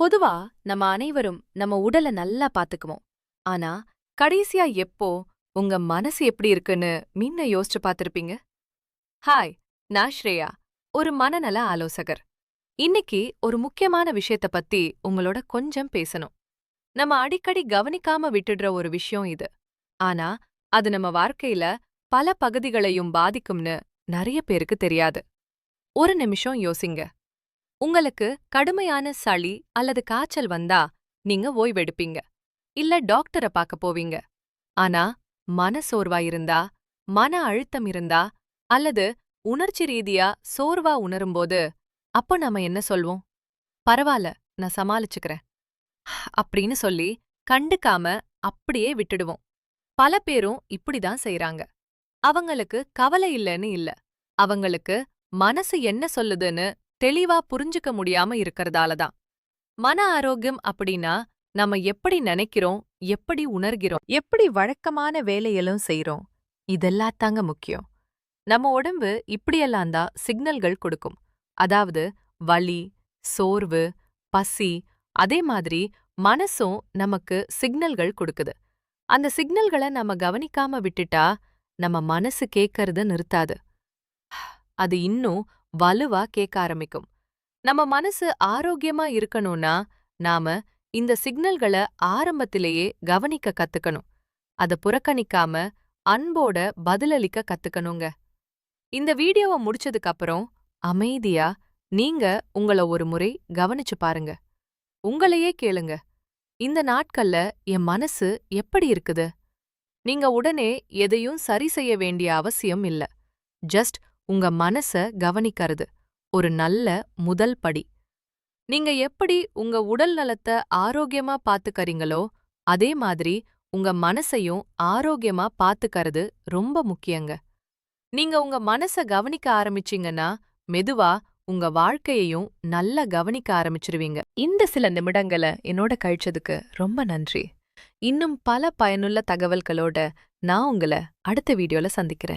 பொதுவா நம்ம அனைவரும் நம்ம உடல நல்லா பாத்துக்குவோம். ஆனா, கடைசியா எப்போ உங்க மனசு எப்படி இருக்குன்னு முன்ன யோசிச்சு பாத்திருப்பீங்க? ஹாய், நான் ஸ்ரேயா, ஒரு மனநல ஆலோசகர். இன்னைக்கு ஒரு முக்கியமான விஷயத்த பத்தி உங்களோட கொஞ்சம் பேசணும். நம்ம அடிக்கடி கவனிக்காம விட்டுடுற ஒரு விஷயம் இது. ஆனா, அது நம்ம வாழ்க்கையில பல பகுதிகளையும் பாதிக்கும்னு நிறைய பேருக்கு தெரியாது. ஒரு நிமிஷம் யோசிங்க. உங்களுக்கு கடுமையான சளி அல்லது காய்ச்சல் வந்தா நீங்க ஓய்வெடுப்பீங்க, இல்ல டாக்டரை பார்க்க போவீங்க. ஆனா மனசோர்வா இருந்தா, மன அழுத்தம் இருந்தா, அல்லது உணர்ச்சி ரீதியா சோர்வா உணரும்போது அப்போ நாம என்ன சொல்வோம்? பரவாயில்ல, நான் சமாளிச்சுக்கிறேன் அப்படின்னு சொல்லி கண்டுக்காம அப்படியே விட்டுடுவோம். பல பேரும் இப்படிதான் செய்றாங்க. அவங்களுக்கு கவலை இல்லைன்னு இல்ல, அவங்களுக்கு மனசு என்ன சொல்லுதுன்னு தெளிவா புரிஞ்சுக்க முடியாம இருக்கறதால தான். மன ஆரோக்கியம் அப்படின்னா நம்ம எப்படி நினைக்கிறோம், எப்படி உணர்கிறோம், எப்படி வழக்கமான வேலையெல்லாம் செய்றோம், இதெல்லாம் தாங்க முக்கியம். நம்ம உடம்பு இப்படியெல்லாம் தான் சிக்னல்கள் கொடுக்கும். அதாவது வலி, சோர்வு, பசி, அதே மாதிரி மனசும் நமக்கு சிக்னல்கள் கொடுக்குது. அந்த சிக்னல்களை நம்ம கவனிக்காம விட்டுட்டா நம்ம மனசு கேட்கறத நிறுத்தாது. அது இன்னும் வலுவா கேட்க ஆரம்பிக்கும். நம்ம மனசு ஆரோக்கியமா இருக்கணும்னா நாம இந்த சிக்னல்களை ஆரம்பத்திலேயே கவனிக்க கத்துக்கணும். அத புறக்கணிக்காம அன்போட பதிலளிக்க கத்துக்கணுங்க. இந்த வீடியோவை முடிச்சதுக்கு அப்புறம் அமைதியா நீங்க உங்கள ஒரு முறை கவனிச்சு பாருங்க. உங்களையே கேளுங்க, இந்த நாட்கள்ல என் மனசு எப்படி இருக்குது? நீங்க உடனே எதையும் சரி செய்ய வேண்டிய அவசியம் இல்ல. ஜஸ்ட் உங்க மனச கவனிக்கிறது ஒரு நல்ல முதல் படி. நீங்க எப்படி உங்க உடல் நலத்த ஆரோக்கியமா பாத்துக்கறீங்களோ, அதே மாதிரி உங்க மனசையும் ஆரோக்கியமா பாத்துக்கறது ரொம்ப முக்கியங்க. நீங்க உங்க மனச கவனிக்க ஆரம்பிச்சீங்கன்னா, மெதுவா உங்க வாழ்க்கையையும் நல்லா கவனிக்க ஆரம்பிச்சிருவீங்க. இந்த சில நிமிடங்கள என்னோட கழிச்சதுக்கு ரொம்ப நன்றி. இன்னும் பல பயனுள்ள தகவல்களோட நான் உங்கள அடுத்த வீடியோல சந்திக்கிறேன்.